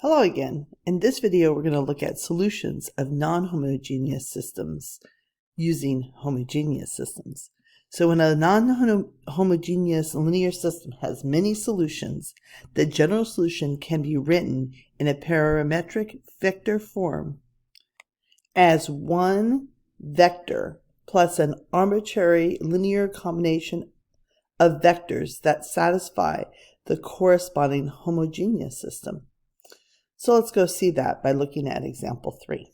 Hello again. In this video, we're going to look at solutions of non-homogeneous systems using homogeneous systems. So when a non-homogeneous linear system has many solutions, the general solution can be written in a parametric vector form as one vector plus an arbitrary linear combination of vectors that satisfy the corresponding homogeneous system. So let's go see that by looking at example 3.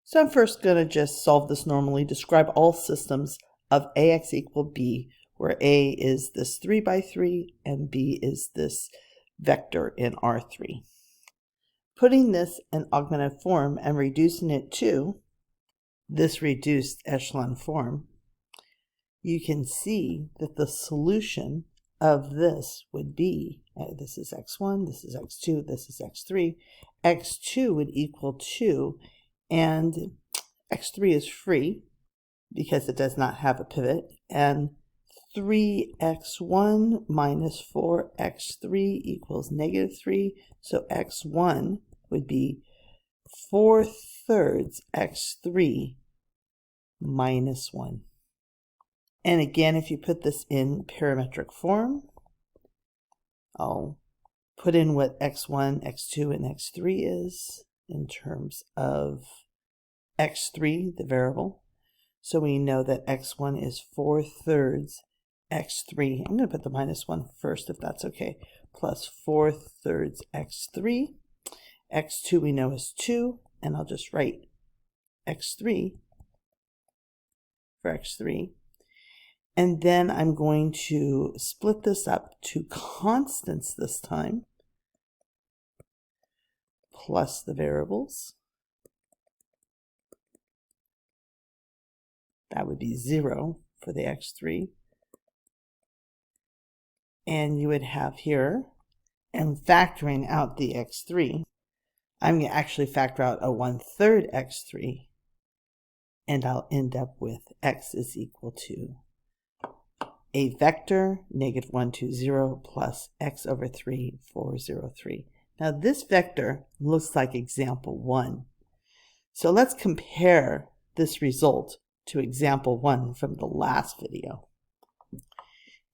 So I'm first going to just solve this normally, describe all systems of AX equal B, where A is this 3 by 3 and B is this vector in R3. Putting this in augmented form and reducing it to this reduced echelon form, you can see that the solution of this would be, this is x1, this is x2, this is x3. x2 would equal 2, and x3 is free because it does not have a pivot, and 3x1 minus 4x3 equals negative 3, so x1 would be 4/3 x3 minus 1. And again, if you put this in parametric form, I'll put in what x1, x2, and x3 is in terms of x3, the variable. So we know that x1 is 4/3 x3. I'm going to put the minus 1 first if that's okay. Plus 4/3 x3. x2 we know is 2, and I'll just write x3 for x3. And then I'm going to split this up to constants this time, plus the variables. That would be 0 for the x3. And you would have here, and factoring out the x3, I'm going to actually factor out a 1/3 x3, and I'll end up with x is equal to a vector, negative 1, 2, 0, plus x over 3, 4, 0, 3. Now this vector looks like example 1. So let's compare this result to example 1 from the last video.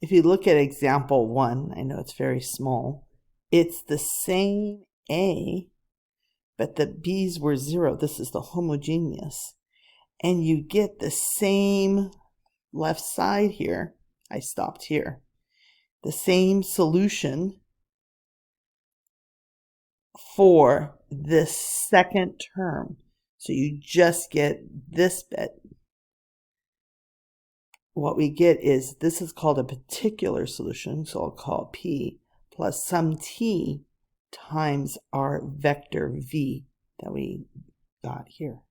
If you look at example 1, I know it's very small, it's the same A, but the B's were 0. This is the homogeneous. And you get the same left side here. I stopped here. The same solution for this second term. So you just get this bit. What we get is, this is called a particular solution, so I'll call it P, plus some T times our vector V that we got here.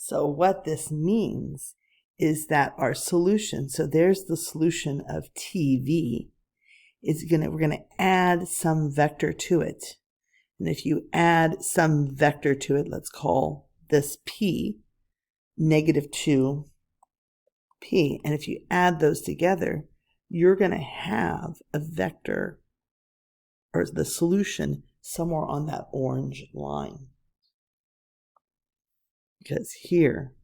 So what this means is that our solution, so there's the solution of TV, we're going to add some vector to it. And if you add some vector to it, let's call this P, negative 2P. And if you add those together, you're going to have a vector, or the solution, somewhere on that orange line. Because here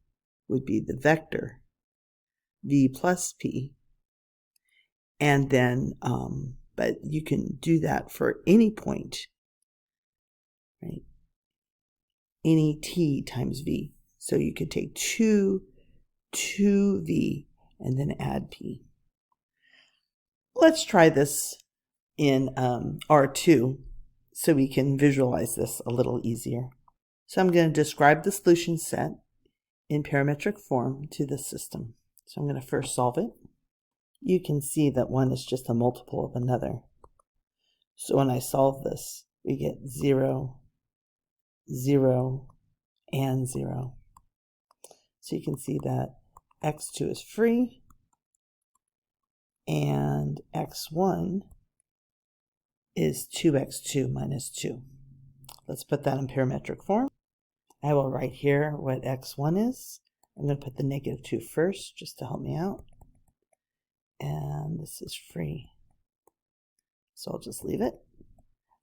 would be the vector V plus P, and then but you can do that for any point, right? Any T times V. So you could take 2V and then add P. Let's try this in R2 so we can visualize this a little easier. So I'm going to describe the solution set in parametric form to the system. So I'm going to first solve it. You can see that one is just a multiple of another. So when I solve this, we get 0, 0, and 0. So you can see that x2 is free, and x1 is 2x2 minus 2. Let's put that in parametric form. I will write here what x1 is. I'm going to put the negative 2 first just to help me out. And this is free. so I'll just leave it.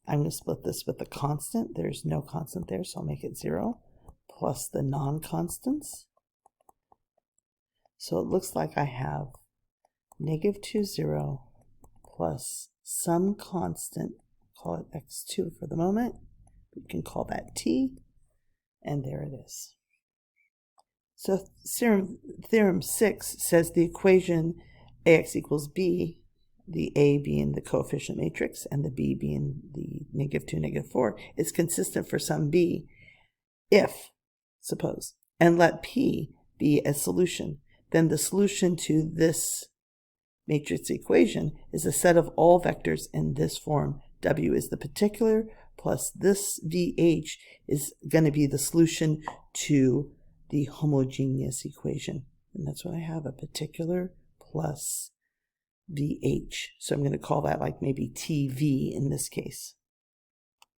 I'm going to split this with the constant. There's no constant there, so I'll make it 0, plus the non-constants. So it looks like I have -2, 0, plus some constant, call it x2 for the moment. We can call that t, and there it is. So theorem 6 says the equation ax equals b, the a being the coefficient matrix and the b being the -2, -4, is consistent for some b if, suppose, and let p be a solution. Then the solution to this matrix equation is a set of all vectors in this form. W is the particular, plus this VH is going to be the solution to the homogeneous equation. And that's what I have, a particular plus VH. So I'm going to call that like maybe TV in this case.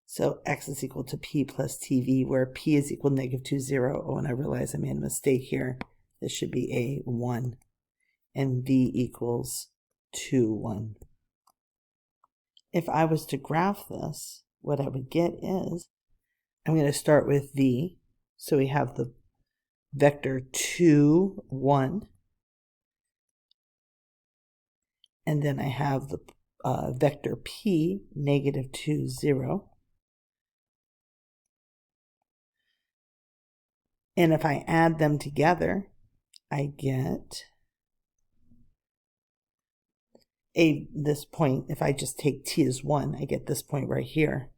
So x is equal to p plus TV, where p is equal to -2, 0. Oh, and I realize I made a mistake here. This should be A1. And v equals 2, 1. If I was to graph this, what I would get is, I'm going to start with v. So we have the vector 2, 1. And then I have the vector p, -2, 0. And if I add them together, I get this point. If I just take t as 1, I get this point right here.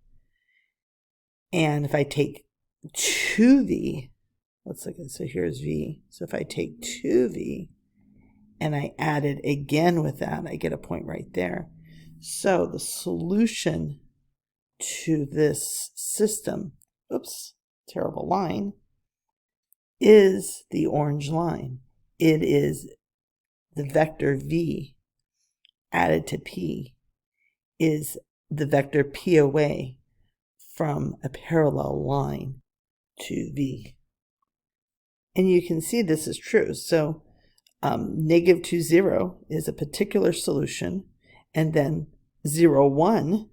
And if I take 2v, let's look at, so here's v. So if I take 2v and I add it again with that, I get a point right there. So the solution to this system, oops, terrible line, is the orange line. It is the vector v added to p is the vector p away from a parallel line to v. And you can see this is true. So -2, 0 is a particular solution, and then 0, 1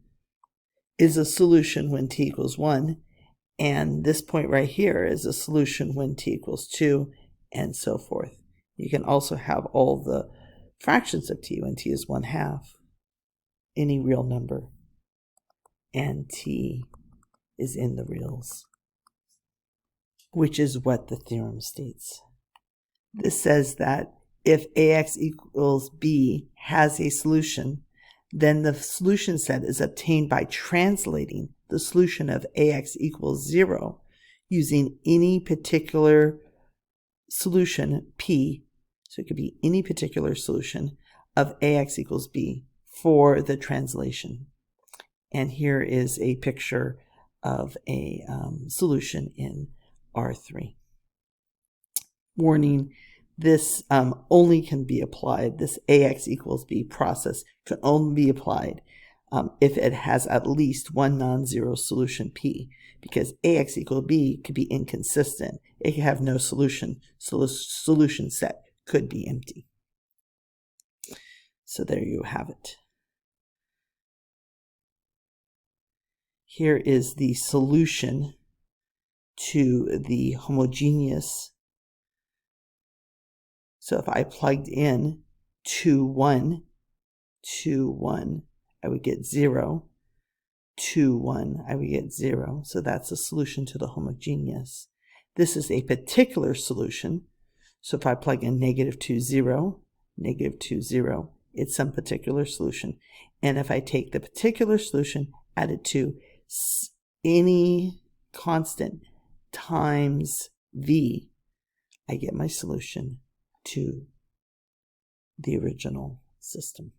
is a solution when t equals 1, and this point right here is a solution when t equals 2, and so forth. You can also have all the fractions of t when t is 1/2, any real number, and t is in the reals, which is what the theorem states. This says that if ax equals b has a solution, then the solution set is obtained by translating the solution of ax equals 0 using any particular solution p, so it could be any particular solution of ax equals b for the translation. And here is a picture of a solution in R3. Warning, this only can be applied, this ax equals b process can only be applied if it has at least one non-zero solution p, because ax equal b could be inconsistent. It could have no solution, so the solution set could be empty. So there you have it. Here is the solution to the homogeneous. So if I plugged in 2, 1, 2, 1, I would get 0. 2, 1, I would get 0. So that's a solution to the homogeneous. This is a particular solution. So if I plug in -2, 0, -2, 0, it's some particular solution. And if I take the particular solution, add it to any constant times v, I get my solution to the original system.